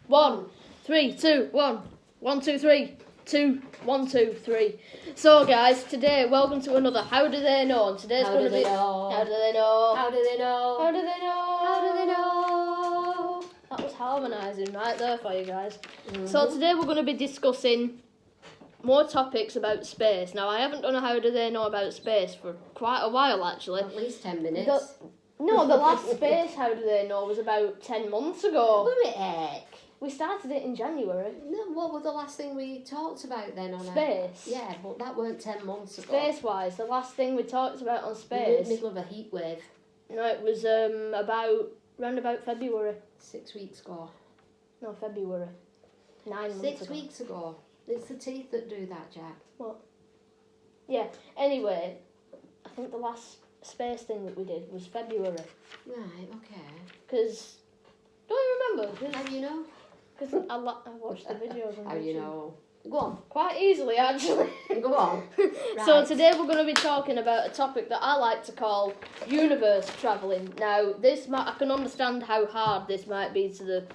1, 3, 2, 1. 1, 2, 3. 2, 1, 2, 3. So, guys, today, welcome to another How Do They Know? And today's going to be. How do they know? How do they know? How do they know? How do they know? That was harmonising right there for you guys. So, today we're going to be discussing more topics about space. Now, I haven't done a How Do They Know about space for quite a while, actually. At least 10 minutes. The last space How Do They Know was about 10 months ago. Were it heck? We started it in January. No, what was the last thing we talked about then on Space. Yeah, but that weren't 10 months ago. Space-wise, the last thing we talked about on space... In the middle of a heat wave. No, it was round about February. 6 weeks ago. No, February. 9 months 6 ago. weeks ago. It's the teeth that do that, Jack. What? Yeah, anyway, I think the last space thing that we did was February. Right, okay. Because... Don't you remember? How do you know? Because I watched the videos on How do you YouTube. know? Go on. Quite easily, actually. Go on. So Right. today we're going to be talking about a topic that I like to call universe travelling. Now, I can understand how hard this might be to the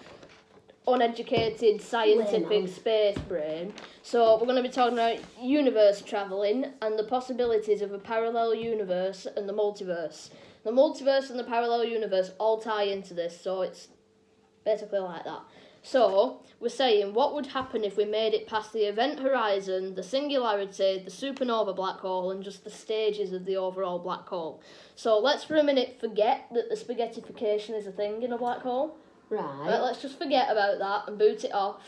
uneducated scientific Layman. space brain. So we're going to be talking about universe travelling and the possibilities of a parallel universe and the multiverse. The multiverse and the parallel universe all tie into this, so it's basically like that. So, we're saying, what would happen if we made it past the event horizon, the singularity, the supernova black hole, and just the stages of the overall black hole? So, let's for a minute forget that the spaghettification is a thing in a black hole. Right. Let's just forget about that and boot it off.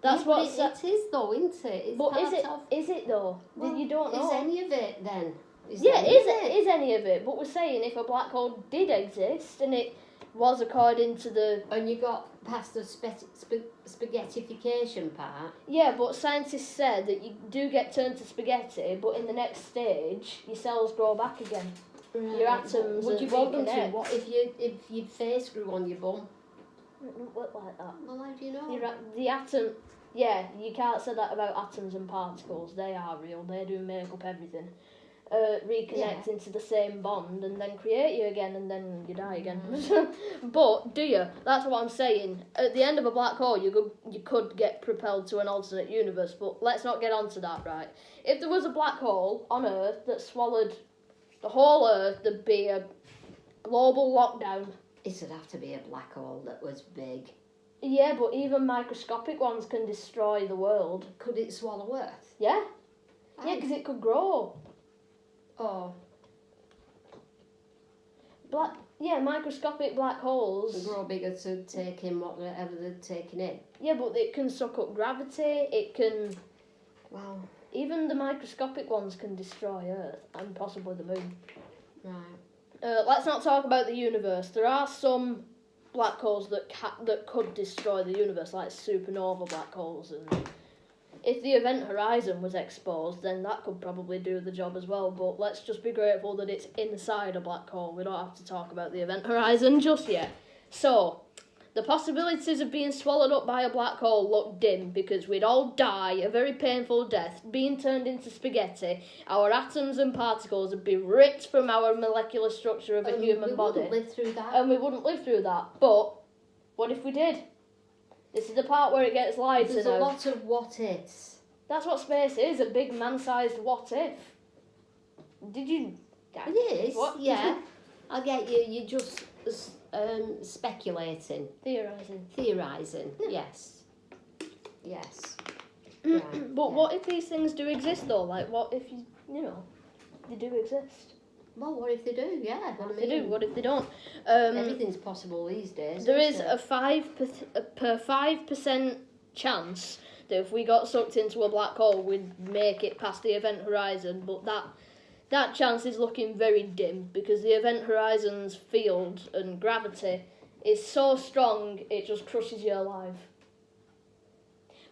That's Yeah, what it is though, isn't it? It's But part is it? of... Is it though? Well, You don't know. Is any of it then? Is any any of it? But we're saying if a black hole did exist and it was according to the... And you got past the spaghettification part. Yeah, but scientists said that you do get turned to spaghetti, but in the next stage, your cells grow back again. Right. Your atoms Would you and want them to? reconnect. What if your face grew on your bum? It don't look like that. Well, how do you know? The atom... Yeah, you can't say that about atoms and particles. They are real. They do make up everything. Reconnect into the same bond and then create you again and then you die again. But do you? That's what I'm saying. At the end of a black hole, you could get propelled to an alternate universe, but let's not get onto that, right? If there was a black hole on Earth that swallowed the whole Earth, there'd be a global lockdown. It'd have to be a black hole that was big. Yeah, but even microscopic ones can destroy the world. Could it swallow Earth? Yeah? Yeah, because it could grow. Oh. Microscopic black holes. They grow bigger to take in whatever they're taking in. Yeah, but it can suck up gravity, it can... Wow. Even the microscopic ones can destroy Earth, and possibly the Moon. Right. Let's not talk about the universe. There are some black holes that could destroy the universe, like supernova black holes, and... If the event horizon was exposed, then that could probably do the job as well, but let's just be grateful that it's inside a black hole. We don't have to talk about the event horizon just yet. So, the possibilities of being swallowed up by a black hole look dim because we'd all die a very painful death, being turned into spaghetti. Our atoms and particles would be ripped from our molecular structure of a human body. We wouldn't live through that. And we wouldn't live through that. But, what if we did? This is the part where it gets lighter There's now. a lot of what ifs. That's what space is, a big man-sized what if. Did you... It is, What? yeah. I get you, you're just speculating. Theorising, yes. Yes. Right, But yeah. what if these things do exist though? Like what if they do exist? Well, what if they do? Yeah. What if they do? What if they don't? Everything's possible these days. There is isn't a it? per 5% chance that if we got sucked into a black hole, we'd make it past the event horizon. But that chance is looking very dim because the event horizon's field and gravity is so strong it just crushes you alive.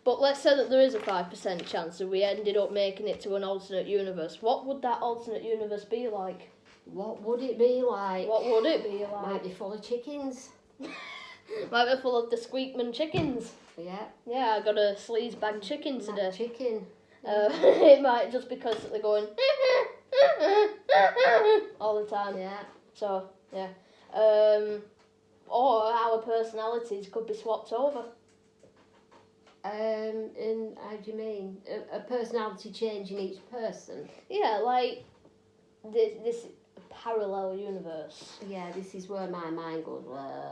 But let's say that there is a 5% chance that we ended up making it to an alternate universe. What would that alternate universe be like? What would it be like? What would it be like? Might be full of chickens. Might be full of the Squeakman chickens. Yeah. Yeah, I got a sleaze bag chicken That today. chicken. It might just be constantly going all the time. Yeah. So, yeah. Or our personalities could be swapped over. And how do you mean? A personality change in each person? Yeah, like this parallel universe. Yeah, this is where my mind goes.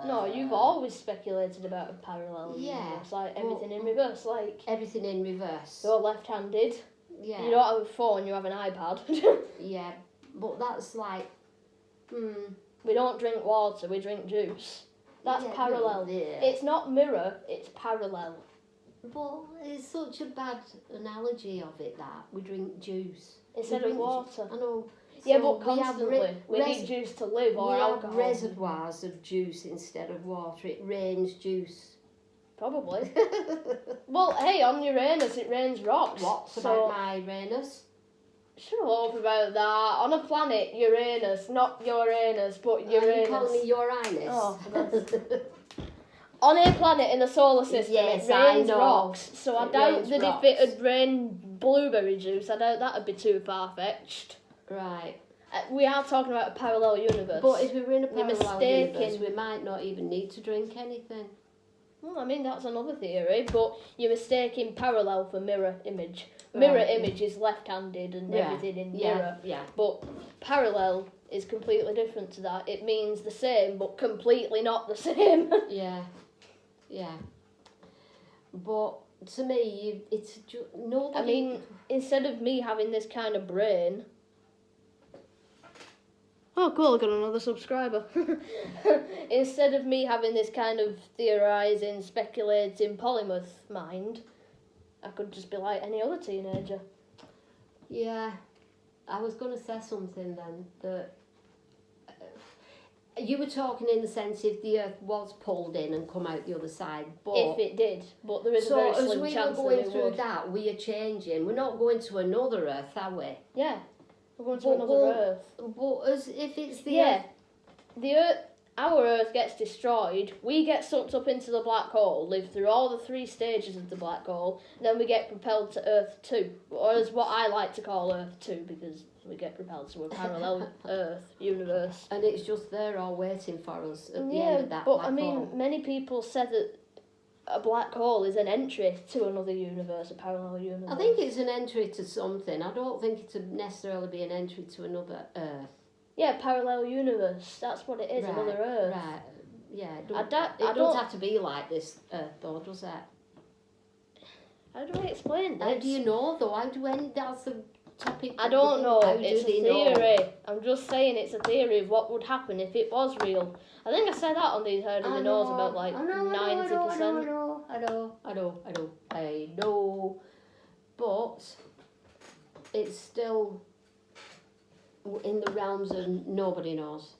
No, you've always speculated about a parallel universe, like everything in reverse, like everything in reverse. you're left-handed. Yeah. You don't have a phone, you have an iPad. Yeah, but that's like, We don't drink water, we drink juice. That's parallel. Yeah. It's not mirror, it's parallel. Well, it's such a bad analogy of it that we drink juice Instead of water. I know. Yeah, So but constantly. We need juice to live or we alcohol. have reservoirs of juice instead of water. It rains juice. Probably. Well, hey, on Uranus it rains rocks. What's so about my Uranus? shut up about that. On a planet, Uranus, not Uranus, but Uranus. You call me Uranus? Oh, on a planet in the solar system, Yes, it rains I know. rocks. So I It doubt rains that rocks. if it had rained blueberry juice, I doubt that'd be too far-fetched. Right. We are talking about a parallel universe. But if we were in a You're parallel mistaken. universe, we might not even need to drink anything. Well, I mean, that's another theory, but you're mistaking parallel for mirror image. Mirror Right. image is left-handed and Yeah. everything in Yeah, mirror. yeah. But parallel is completely different to that. It means the same, but completely not the same. Yeah. Yeah. But to me, it's nobody. I mean, instead of me having this kind of brain... Oh, cool, I got another subscriber. Instead of me having this kind of theorising, speculating, polymath mind, I could just be like any other teenager. Yeah, I was going to say something then that you were talking in the sense if the Earth was pulled in and come out the other side, but If it did, but there is a so very as slim we were chance going that it through would. that, we are changing. We're not going to another Earth, are we? Yeah, we're going to But another we'll- Earth. But as if it's the Yeah, Earth, the Earth, our Earth gets destroyed. We get sucked up into the black hole, live through all the 3 stages of the black hole, and then we get propelled to Earth 2, or as what I like to call Earth 2, because we get propelled to a parallel Earth universe. and it's just there all waiting for us at the Yeah, end of that but black I mean, hole. many people said that a black hole is an entry to another universe, a parallel universe. I think it's an entry to something. I don't think it would necessarily be an entry to another Earth. Yeah, parallel universe. That's what it is, Right, another Earth. Right. Yeah. It I don't, don't- it I don't don't- have to be like this Earth, though, does it? How do I explain this? How do you know, though? How do any? That's the topic. I don't know. How do It's a they know? theory. I'm just saying it's a theory of what would happen if it was real. I think I said that on these Heard of the Nose about like 90%. I know. But it's still in the realms of nobody knows.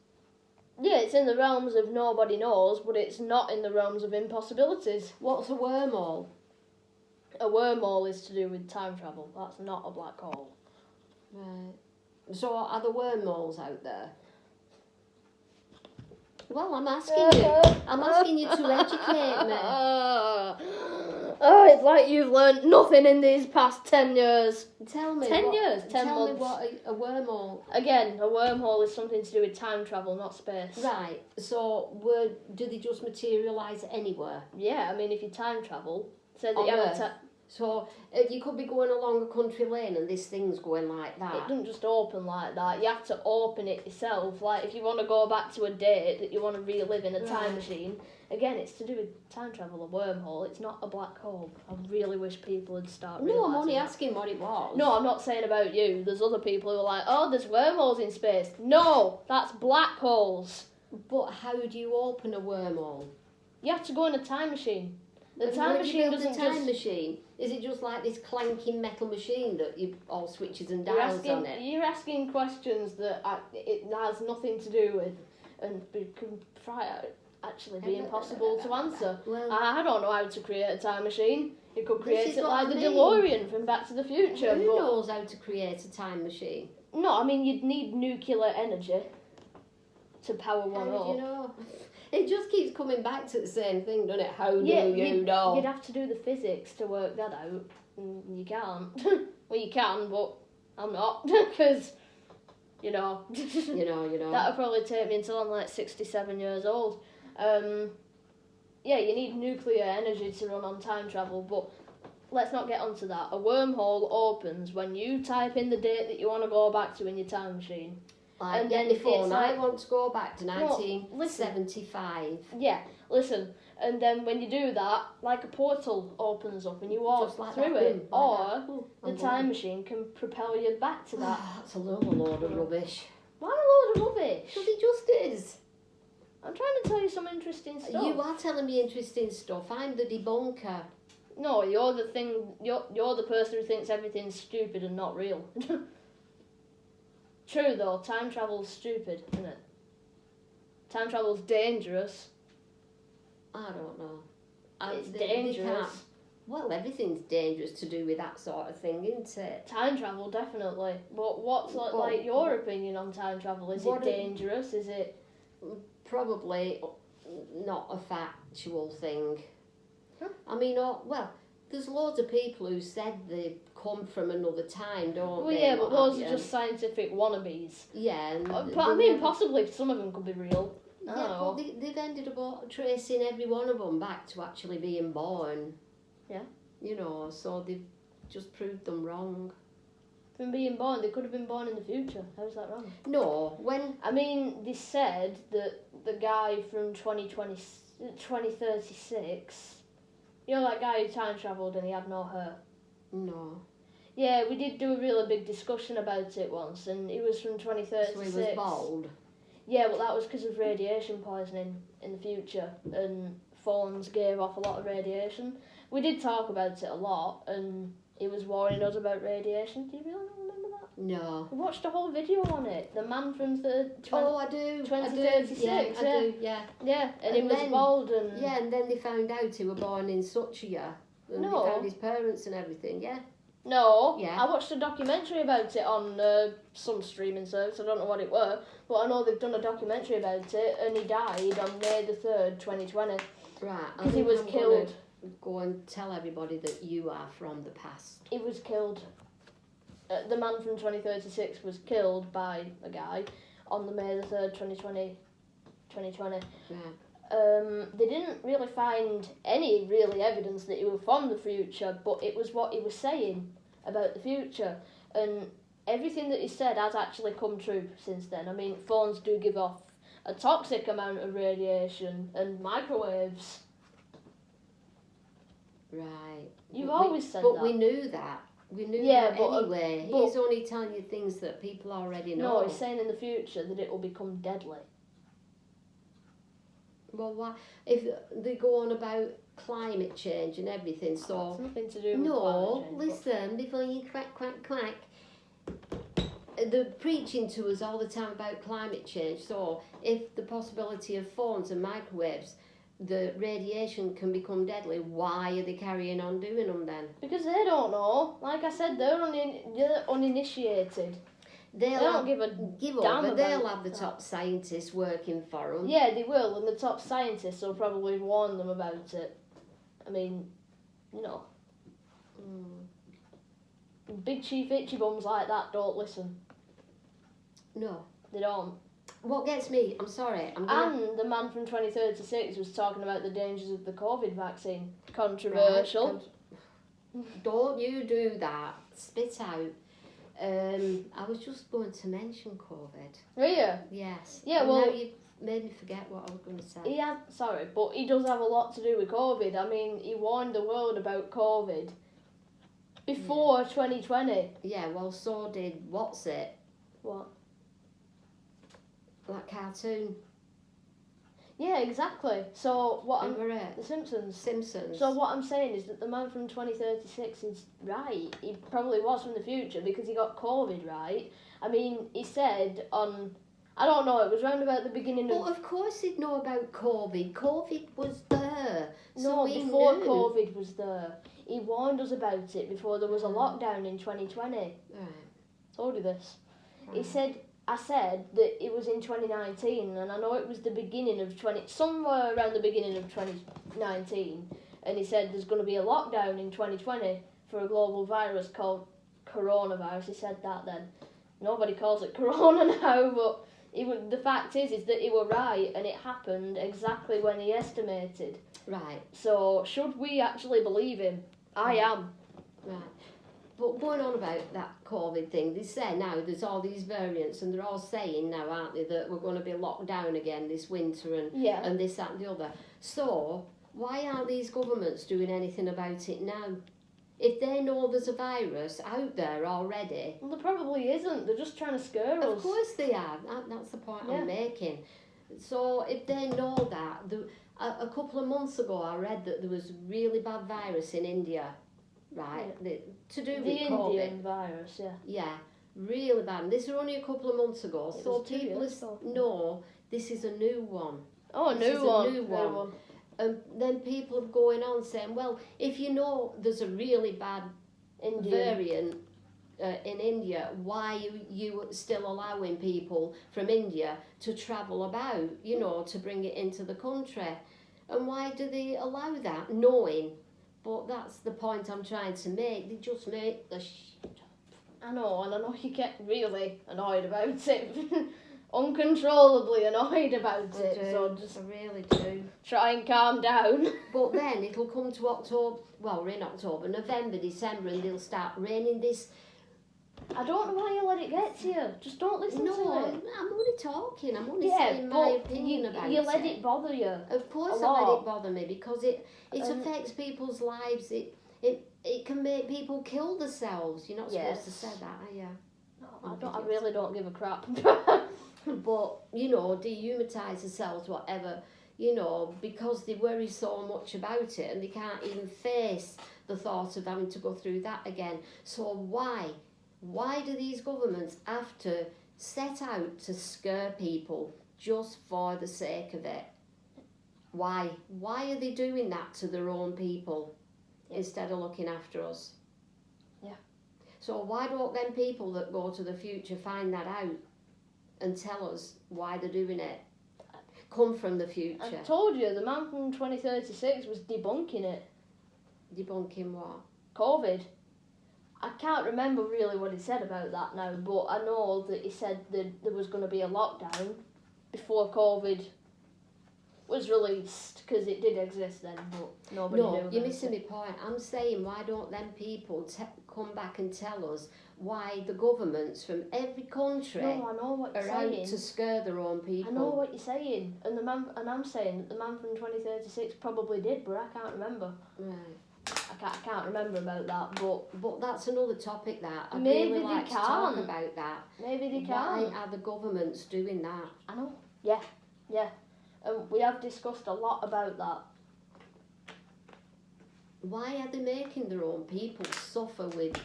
Yeah, it's in the realms of nobody knows, but it's not in the realms of impossibilities. What's a wormhole? A wormhole is to do with time travel. That's not a black hole. Right. So are there wormholes out there? Well, I'm asking you. I'm asking you to educate me. Oh, it's like you've learnt nothing in these past 10 years. Tell me. 10 what, years, 10 tell months. me what a wormhole. Again, a wormhole is something to do with time travel, not space. Right. So, do they just materialise anywhere? Yeah, I mean, if you time travel, say that On you have Earth? a So you could be going along a country lane and this thing's going like it that. doesn't just open like that. You have to open it yourself. Like, if you want to go back to a date that you want to relive in a time Right. machine, again, it's to do with time travel, a wormhole. It's not a black hole. I really wish people would start No, I'm realising only that. asking what it was. No, I'm not saying about you. There's other people who are like, oh, there's wormholes in space. No, that's black holes. But how do you open a wormhole? You have to go in a time machine. The And time when you machine build doesn't a time just... machine. Is it just like this clanking metal machine that you all switches and You're dials on it? asking questions that it has nothing to do with, and can actually be impossible to answer. Well, I don't know how to create a time machine. You could This create is it what like I the mean. DeLorean from Back to the Future. who But knows how to create a time machine? no, I mean you'd need nuclear energy to power How one do up. you know? It just keeps coming back to the same thing, doesn't it? How do Yeah, you know? You'd have to do the physics to work that out. And you can't. Well, you can, but I'm not because you know. You know. That'll probably take me until I'm like 67 years old. yeah, you need nuclear energy to run on time travel, but let's not get onto that. A wormhole opens when you type in the date that you want to go back to in your time machine. Like, And get then my phone. it's I like- want to go back to No, 1975. Yeah, listen, and then when you do that, like a portal opens up and you walk Just like through that, it, boom, like or that. Ooh, the I'm time bored. machine can propel you back to that. That's a load of rubbish. Why a load of rubbish? Because it just is. I'm trying to tell you some interesting stuff. You are telling me interesting stuff. I'm the debunker. No, you're the thing. You're the person who thinks everything's stupid and not real. True though, time travel's stupid, isn't it? Time travel's dangerous. I don't know. It's They dangerous. can't- Well, everything's dangerous to do with that sort of thing, isn't it? Time travel, definitely. But what's Well, like your opinion on time travel? Is it what it- dangerous? Is it? Probably not a factual thing. Huh? I mean, well, there's loads of people who said they come from another time, don't Well, they? yeah, and but what those have are you. just scientific wannabes. Yeah, and But they I mean, never- possibly some of them could be real. I Yeah, don't but know. they've ended up tracing every one of them back to actually being born. Yeah. You know, so they've just proved them wrong. From being born, they could have been born in the future. How's that wrong? No, when I mean, they said that the guy from 2036, you know that guy who time travelled and he had no hair? no, Yeah, we did do a really big discussion about it once, and he was from so 2036. he was bald. Yeah, but that was because of radiation poisoning in the future, and phones gave off a lot of radiation. We did talk about it a lot, and he was warning us about radiation. Do you really not remember that? No. We watched a whole video on it. The man from the Oh, I do. 2036, Yeah, I yeah. do. Yeah. yeah, and he And was then- bald and Yeah, and then they found out he were born in such a year. And No. they found his parents and everything. Yeah. No, Yeah. I watched a documentary about it on some streaming service. I don't know what it were, but I know they've done a documentary about it, and he died on May the 3rd, 2020, Right. I because he think was I'm killed. gonna go and tell everybody that you are from the past. He was killed. The man from 2036 was killed by a guy on the May the 3rd, 2020. Right. They didn't really find any really evidence that he was from the future, but it was what he was saying about the future, and everything that he said has actually come true since then. I mean, phones do give off a toxic amount of radiation, and microwaves. Right. You've But always said But that. we knew that. We knew Yeah, that but, anyway. but- He's only telling you things that people already know. No, he's saying in the future that it will become deadly. Well, why? If they go on about climate change and everything, so It's nothing to do with no, climate change, but- listen before you quack. They're preaching to us all the time about climate change. So if the possibility of phones and microwaves, the radiation can become deadly, why are they carrying on doing them then? Because they don't know. Like I said, they're uninitiated. They They'll don't have, give a give damn over. They'll about have the that. top scientists working for them. Yeah, they will, and the top scientists will probably warn them about it. I mean, you know, big chief itchy bums like that don't listen. No. They don't. What gets me? I'm sorry. I'm gonna. And the man from 2036 was talking about the dangers of the COVID vaccine. Controversial. Don't you do that. Spit out. I was just going to mention COVID. Yeah. Yes. Yeah, And well- now you made me forget what I was going to say. He has, sorry, but he does have a lot to do with COVID. I mean, he warned the world about COVID before 2020. Yeah, well, so did what's it? What? That cartoon. Yeah, exactly. So what I'm... Remember it? The Simpsons. Simpsons. So what I'm saying is that the man from 2036 is right. He probably was from the future because he got COVID right. I mean, he said on... I don't know, it was round about the beginning Well, of... of course he'd know about COVID. COVID was there. No, So he before knew. COVID was there. He warned us about it before there was a lockdown in 2020. Right. Told you this. He right. said... I said that it was in 2019, and I know it was the beginning of somewhere around the beginning of 2019, and he said there's going to be a lockdown in 2020 for a global virus called coronavirus. He said that then. Nobody calls it corona now, but The fact is that he were right, and it happened exactly when he estimated. Right. So should we actually believe him? I am. Right. But going on about that COVID thing, they say now there's all these variants, and they're all saying now, aren't they, that we're going to be locked down again this winter and this, that, and the other. So why aren't these governments doing anything about it now? If they know there's a virus out there already. Well, there probably isn't. They're just trying to scare us. Of course they are. That's the point I'm making. So if they know that, a couple of months ago I read that there was a really bad virus in India, right? To do with the COVID. Indian virus, yeah. Yeah, really bad. And this was only a couple of months ago. It So was 2 people years ago. know this is a new one. Oh, a This is new one. a new one. And then people are going on saying, well, if you know there's a really bad variant in India, why are you still allowing people from India to travel about, you know, to bring it into the country? And why do they allow that, knowing? But that's the point I'm trying to make. They just make the shit up. I know, and I know you get really annoyed about it. Uncontrollably annoyed about it. So just I really do. try and calm down. But then it'll come to October, well, we're in October, November, December, and they'll start raining this. I don't know why you let it get to you. Just don't listen to it. I'm only talking. I'm only saying my opinion about it. You let it bother you. Of course I let it bother me, because it affects people's lives. It can make people kill themselves. You're not supposed to say that, are you? No, I really don't give a crap. But, you know, dehumanise themselves, whatever, you know, because they worry so much about it and they can't even face the thought of having to go through that again. So why? Why do these governments have to set out to scare people just for the sake of it? Why? Why are they doing that to their own people instead of looking after us? Yeah. So why don't them people that go to the future find that out and tell us why they're doing it? Come from the future. I told you, the man from 2036 was debunking it. Debunking what? COVID. I can't remember really what he said about that now, but I know that he said that there was going to be a lockdown before COVID was released, because it did exist then, but nobody knew. No, you're missing my point. I'm saying, why don't them people come back and tell us why the governments from every country I know what you're are out saying. to scare their own people? I know what you're saying, and I'm saying that the man from 2036 probably did, but I can't remember. Right. I can't remember about that, but that's another topic that I'd maybe really they like to can. talk about that. Maybe they can. Why are the governments doing that? I know. Yeah. And we have discussed a lot about that. Why are they making their own people suffer with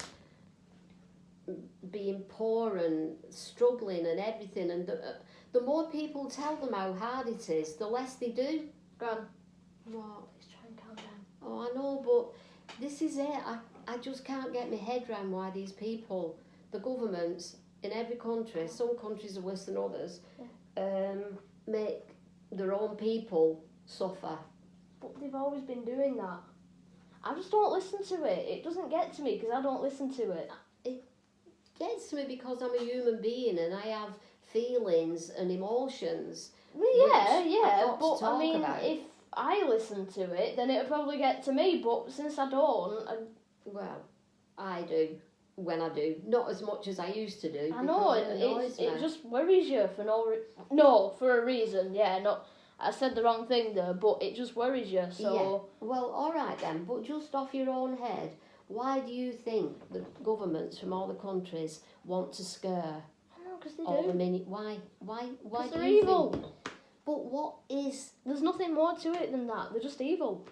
being poor and struggling and everything? And the more people tell them how hard it is, the less they do. Gran. What? Please try and calm down. Oh, I know, but this is it. I just can't get my head around why these people, the governments in every country, some countries are worse than others, make their own people suffer. But they've always been doing that. I just don't listen to it. It doesn't get to me because I don't listen to it. It gets to me because I'm a human being and I have feelings and emotions. Well, yeah, but I mean, if I listen to it, then it'll probably get to me. But since I don't, well, I do when I do, not as much as I used to do. I know, it just worries you for for a reason. Yeah, not. I said the wrong thing there, but it just worries you. So yeah. Well, all right then, but just off your own head, why do you think the governments from all the countries want to scare? I know, because they all do. Why? Because they're evil. But what is? There's nothing more to it than that. They're just evil.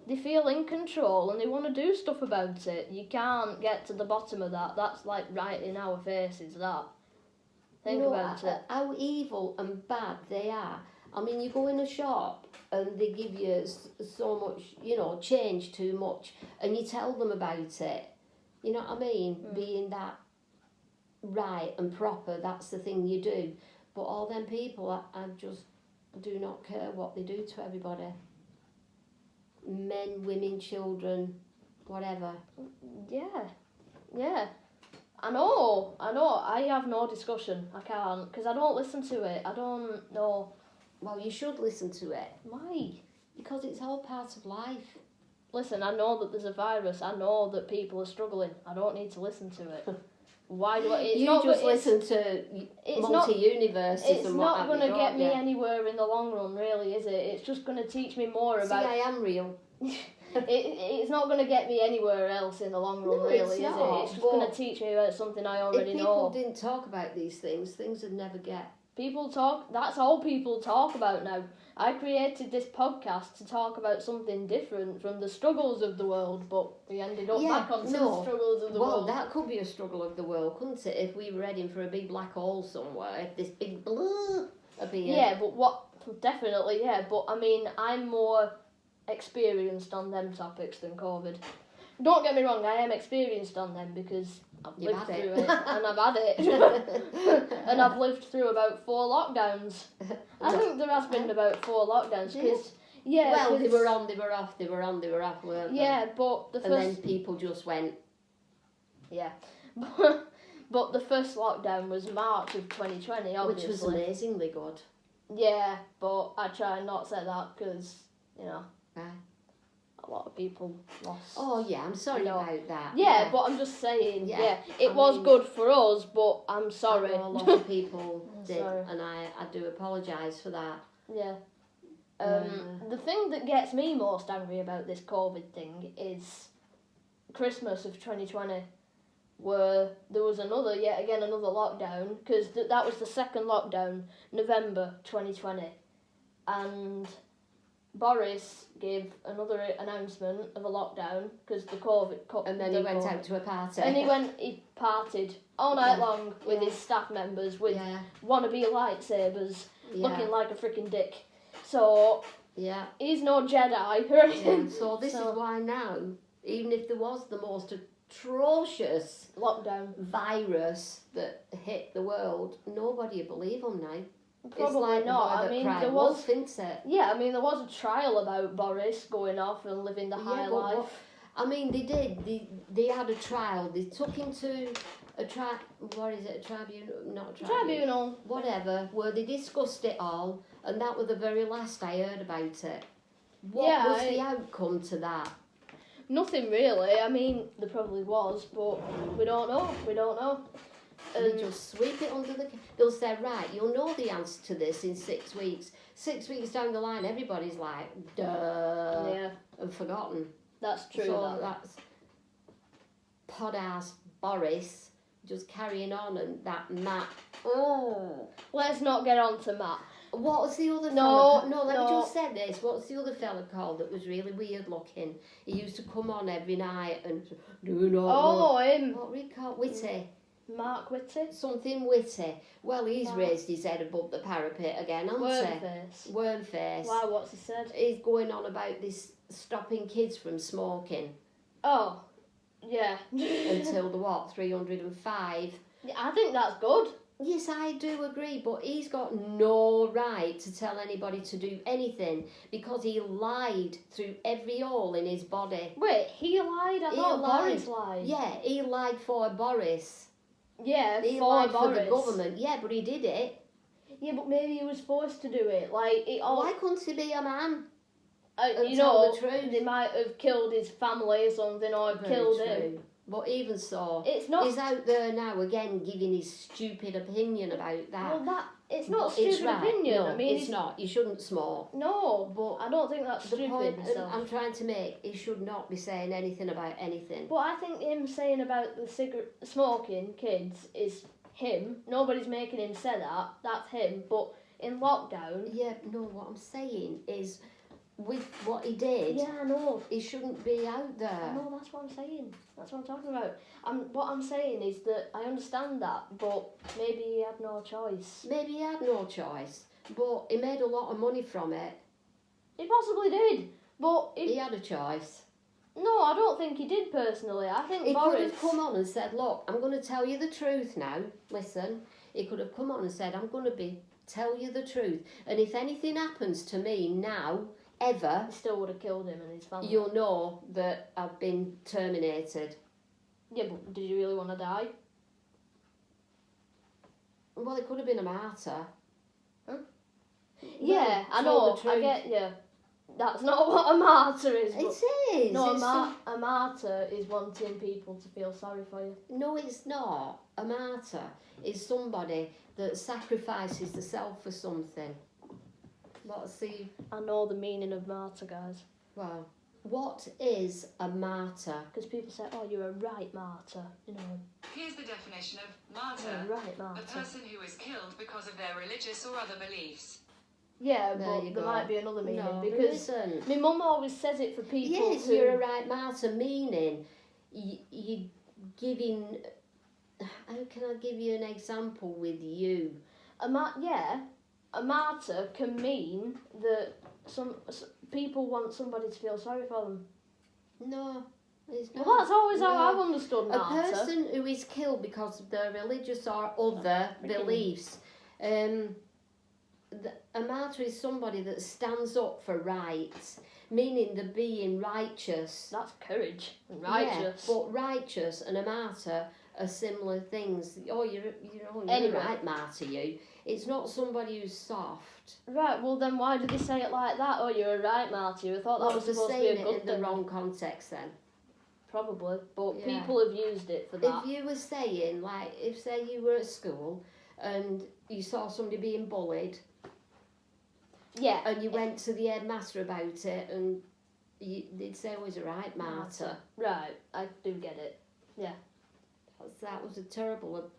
They feel in control and they want to do stuff about it. You can't get to the bottom of that. That's like right in our faces. That. Think about it. How evil and bad they are. I mean, you go in a shop and they give you so much, change too much, and you tell them about it. You know what I mean? Being that right and proper, that's the thing you do. But all them people, I just do not care what they do to everybody. Men, women, children, whatever. Yeah. I know. I have no discussion. I can't, because I don't listen to it. I don't know. Well, you should listen to it. Why? Because it's all part of life. Listen, I know that there's a virus. I know that people are struggling. I don't need to listen to it. Why do I? It's you not, just it's, listen to multi-universes It's and what not have going you, to get don't me you? anywhere in the long run, really, is it? It's just going to teach me more See, about... I am real. It's not going to get me anywhere else in the long run, No, really, it's is not, it? It's just going to teach me about something I already If people know. didn't talk about these things would never get. People talk... That's all people talk about now. I created this podcast to talk about something different from the struggles of the world, but we ended up back onto the struggles of the world. Well, that could be a struggle of the world, couldn't it? If we were heading for a big black hole somewhere, if this big blue appeared. Yeah, but what... Definitely, yeah, but I mean, I'm more experienced on them topics than COVID. Don't get me wrong, I am experienced on them because I've lived through it and I've had it. And I've lived through about 4 lockdowns. I think there has been about 4 lockdowns because well, they were on, they were off, they were on, they were off, weren't they? Yeah, but the first... And then people just went... Yeah. But the first lockdown was March of 2020, obviously. Which was amazingly good. Yeah, but I try and not say that because, you know... Right. A lot of people lost. Oh yeah, I'm sorry about that. Yeah, but I'm just saying. Yeah, it I was mean, good for us, but I'm sorry. I know a lot of people did, sorry. and I do apologise for that. Yeah. The thing that gets me most angry about this COVID thing is Christmas of 2020, where there was another lockdown, because that was the second lockdown, November 2020, and Boris gave another announcement of a lockdown because the COVID. And then he went out to a party. And he partied all night long with his staff members with wannabe lightsabers, looking like a freaking dick. So he's no Jedi or anything. Yeah. So this is why now, even if there was the most atrocious lockdown virus that hit the world, nobody would believe him now. Probably like not. I mean, there was. Isn't it? Yeah, I mean, there was a trial about Boris going off and living the high life. I mean, they did. They had a trial. They took him to a what is it? A tribunal? Not a tribunal. Whatever. Where they discussed it all, and that was the very last I heard about it. What was the outcome to that? Nothing really. I mean, there probably was, but we don't know. We don't know. They just sweep it under the... They'll say, right, you'll know the answer to this in 6 weeks. 6 weeks down the line, everybody's like, duh, and forgotten. That's true. So that's pod-ass Boris just carrying on, and that Matt. Oh. Let's not get on to Matt. What was the other fella? No, let me just say this. What's the other fella called that was really weird looking? He used to come on every night and him. What were he called? Whitty. Mark Whitty? Something Whitty. Well, he's raised his head above the parapet again, hasn't he? Wormface. Why, what's he said? He's going on about this stopping kids from smoking. Oh, yeah. Until the 305? Yeah, I think that's good. Yes, I do agree, but he's got no right to tell anybody to do anything because he lied through every hole in his body. Wait, he lied? I thought Boris lied. Yeah, he lied for Boris. Yeah, he lied for the government. Yeah, but he did it. Yeah, but maybe he was forced to do it. Why couldn't he be a man? You know, the truth. They might have killed his family or something, or killed him. But even so, it's not. He's out there now again giving his stupid opinion about that. Well, it's not stupid opinion. No, I mean, it's not. You shouldn't smoke. No, but I don't think that's the stupid. Point I'm trying to make, he should not be saying anything about anything. But I think him saying about the smoking kids is him. Nobody's making him say that. That's him. But in lockdown. Yeah, no. What I'm saying is, with what he did, I know. He shouldn't be out there. No, that's what I'm saying. That's what I'm talking about. What I'm saying is that I understand that, but maybe he had no choice. Maybe he had no choice, but he made a lot of money from it. He possibly did, but he had a choice. No, I don't think he did personally. I think he Boris could have come on and said, "Look, I'm going to tell you the truth now. Listen." He could have come on and said, "I'm going to tell you the truth, and if anything happens to me now." Ever, he still would have killed him and his family. You'll know that I've been terminated. Yeah, but did you really want to die? Well, it could have been a martyr. Yeah, I told know. the truth. I get you. That's not what a martyr is. It but- is. No, It's a martyr is wanting people to feel sorry for you. No, it's not. A martyr is somebody that sacrifices themselves for something. What's the... I know the meaning of martyr, guys. Well, what is a martyr? Because people say, oh, you're a right martyr. You know, Here's the definition of you're martyr. a right A martyr. person who is killed because of their religious or other beliefs. Yeah, There but you there go. might be another meaning. No, there because isn't. my mum always says it for people Yes, who... you're a right martyr, meaning you giving... How can I give you an example with you? A martyr can mean that some people want somebody to feel sorry for them. No, it's not. Well, that's always how No. I've understood A martyr. person who is killed because of their religious or other beliefs. A martyr is somebody that stands up for rights, meaning they're being righteous. That's courage and righteous. Yeah, but righteous and a martyr are similar things. Oh, you're Anyway. a right martyr, you. It's not somebody who's soft. Right, well then why did they say it like that? Oh, you're a right martyr. I thought that Well, was they're supposed to be saying a it good in the thing. wrong context then. Probably, but Yeah. people have used it for that. If you were saying, like, if say you were at school and you saw somebody being bullied Yeah. and you went to the headmaster about it and they'd say, oh, he's a right martyr. Right, I do get it. That was a terrible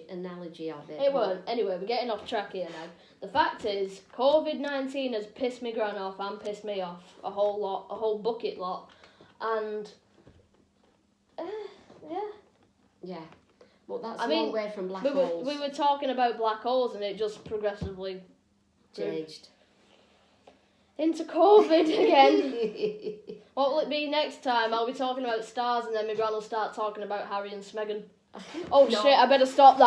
analogy of it. It weren't. Anyway, we're getting off track here now. The fact is, Covid-19 has pissed me gran off and pissed me off a whole bucket lot. And, yeah. Yeah. But that's I a mean, long way from black We holes. were talking about black holes and it just progressively Changed. into COVID again. What will it be next time? I'll be talking about stars and then my gran will start talking about Harry and Smeghan. Oh No. shit, I better stop that.